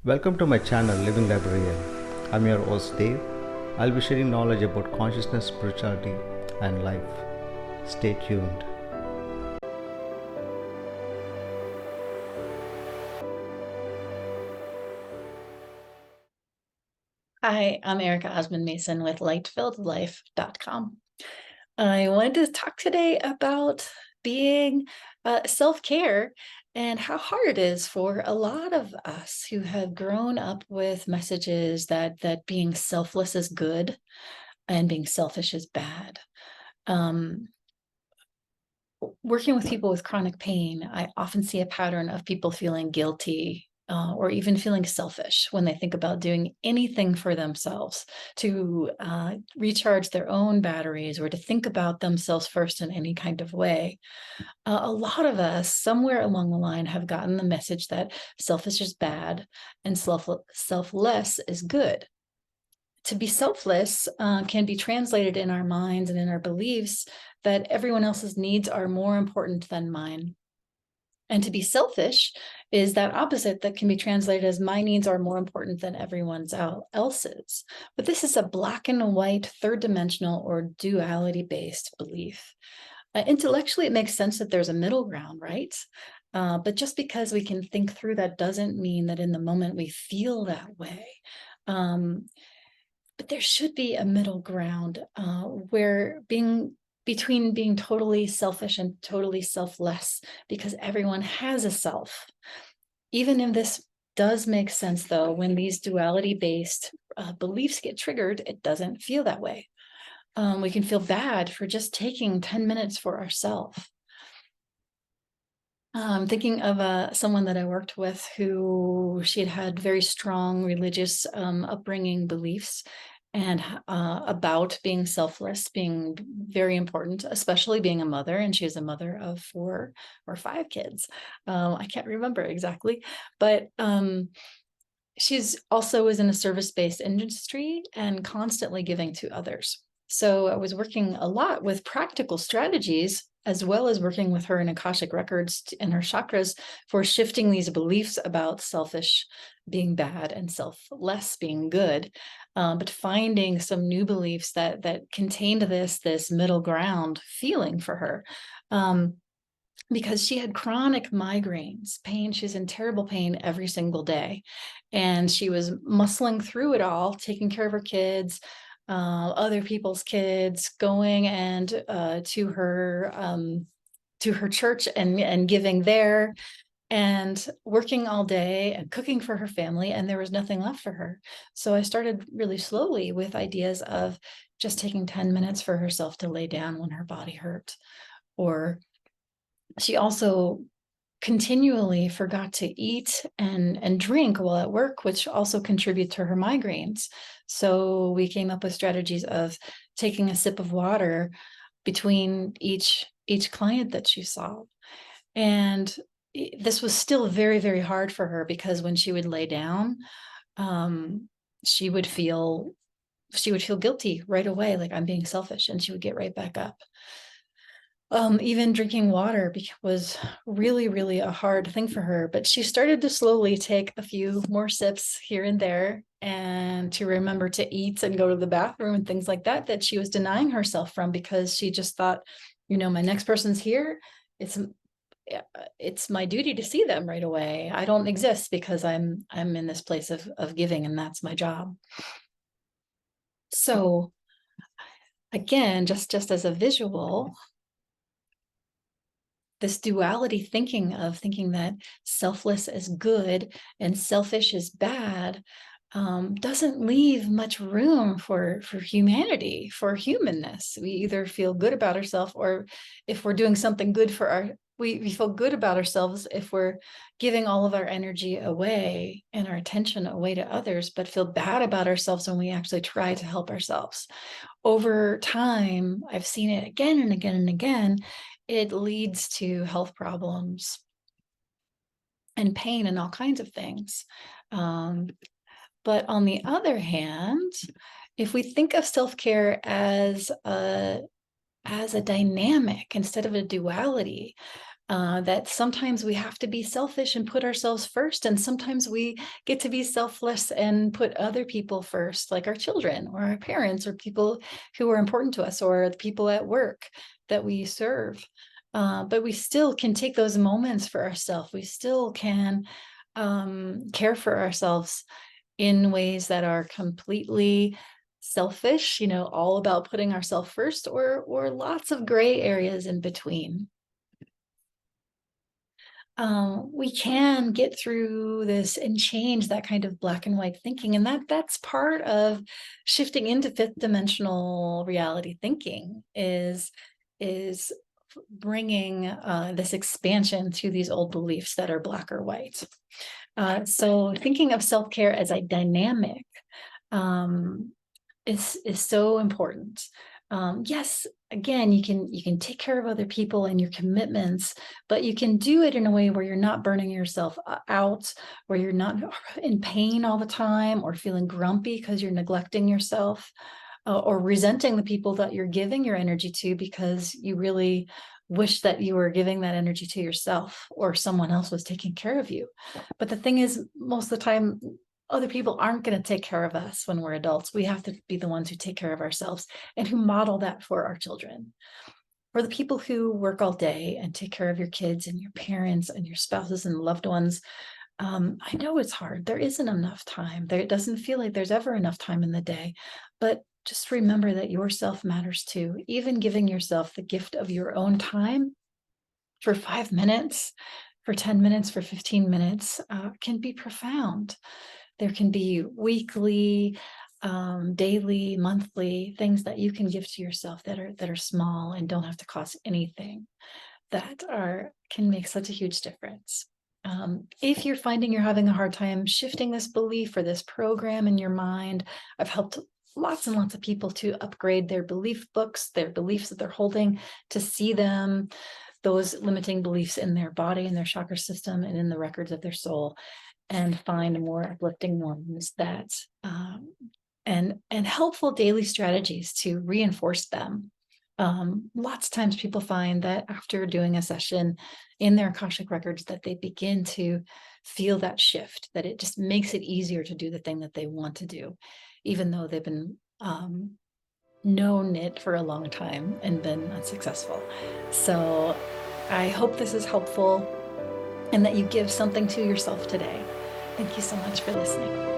Welcome to my channel Living Librarian. I'm your host Dave. I'll be sharing knowledge about consciousness, spirituality, and life. Stay tuned. Hi, I'm Erika Osmann Mason with lightfilledlife.com. I wanted to talk today about being self-care and how hard it is for a lot of us who have grown up with messages that being selfless is good and being selfish is bad. Working with people with chronic pain, I often see a pattern of people feeling guilty or even feeling selfish when they think about doing anything for themselves to recharge their own batteries or to think about themselves first in any kind of way. A lot of us, somewhere along the line, have gotten the message that selfish is bad and selfless is good. To be selfless can be translated in our minds and in our beliefs that everyone else's needs are more important than mine. And to be selfish is that opposite that can be translated as my needs are more important than everyone else's. But this is a black and white, third dimensional or duality based belief. Intellectually, it makes sense that there's a middle ground, right? But just because we can think through that doesn't mean that in the moment we feel that way. But there should be a middle ground where between being totally selfish and totally selfless, because everyone has a self. Even if this does make sense, though, when these duality-based beliefs get triggered, it doesn't feel that way. We can feel bad for just taking 10 minutes for ourselves. I'm thinking of someone that I worked with who she had very strong religious upbringing beliefs and about being selfless, being very important, especially being a mother. And she was a mother of 4 or 5 kids. I can't remember exactly, but she's also was in a service-based industry and constantly giving to others. So I was working a lot with practical strategies, as well as working with her in Akashic records and her chakras for shifting these beliefs about selfish being bad and selfless being good, but finding some new beliefs that contained this middle ground feeling for her. Because she had chronic migraines, pain. She was in terrible pain every single day. And she was muscling through it all, taking care of her kids, other people's kids, going and to her church and giving there, and working all day and cooking for her family, and there was nothing left for her. So I started really slowly with ideas of just taking 10 minutes for herself to lay down when her body hurt. Or she also continually forgot to eat and drink while at work, which also contribute to her migraines. So we came up with strategies of taking a sip of water between each client that she saw. And this was still very, very hard for her, because when she would lay down, she would feel guilty right away, like I'm being selfish, and she would get right back up. Even drinking water was really, really a hard thing for her, but she started to slowly take a few more sips here and there, and to remember to eat and go to the bathroom and things like that, that she was denying herself from, because she just thought, my next person's here. It's my duty to see them right away. I don't exist because I'm in this place of giving, and that's my job. So again, just as a visual, this duality thinking that selfless is good and selfish is bad doesn't leave much room for humanity, for humanness. We either feel good about ourselves, or if we're doing something good for we feel good about ourselves if we're giving all of our energy away and our attention away to others, but feel bad about ourselves when we actually try to help ourselves. Over time, I've seen it again and again and again. It leads to health problems and pain and all kinds of things. But on the other hand, if we think of self-care as a dynamic instead of a duality, that sometimes we have to be selfish and put ourselves first, and sometimes we get to be selfless and put other people first, like our children or our parents or people who are important to us, or the people at work that we serve. But we still can take those moments for ourselves. We still can care for ourselves in ways that are completely selfish, all about putting ourselves first, or lots of gray areas in between. We can get through this and change that kind of black and white thinking. And that's part of shifting into fifth dimensional reality thinking, is bringing this expansion to these old beliefs that are black or white. So thinking of self-care as a dynamic is so important. Yes, again, you can take care of other people and your commitments, but you can do it in a way where you're not burning yourself out, where you're not in pain all the time, or feeling grumpy because you're neglecting yourself, or resenting the people that you're giving your energy to because you really wish that you were giving that energy to yourself, or someone else was taking care of you. But the thing is, most of the time, other people aren't going to take care of us when we're adults. We have to be the ones who take care of ourselves and who model that for our children. For the people who work all day and take care of your kids and your parents and your spouses and loved ones, I know it's hard. There isn't enough time. It doesn't feel like there's ever enough time in the day. But just remember that yourself matters too. Even giving yourself the gift of your own time for 5 minutes, for 10 minutes, for 15 minutes can be profound. There can be weekly, daily, monthly things that you can give to yourself that are small and don't have to cost anything, that can make such a huge difference. If you're finding you're having a hard time shifting this belief or this program in your mind, I've helped lots and lots of people to upgrade their belief books, their beliefs that they're holding, to see them, those limiting beliefs, in their body, in their chakra system, and in the records of their soul, and find more uplifting ones that and helpful daily strategies to reinforce them. Lots of times people find that after doing a session in their Akashic records, that they begin to feel that shift, that it just makes it easier to do the thing that they want to do, even though they've been known it for a long time and been unsuccessful. So I hope this is helpful and that you give something to yourself today. Thank you so much for listening.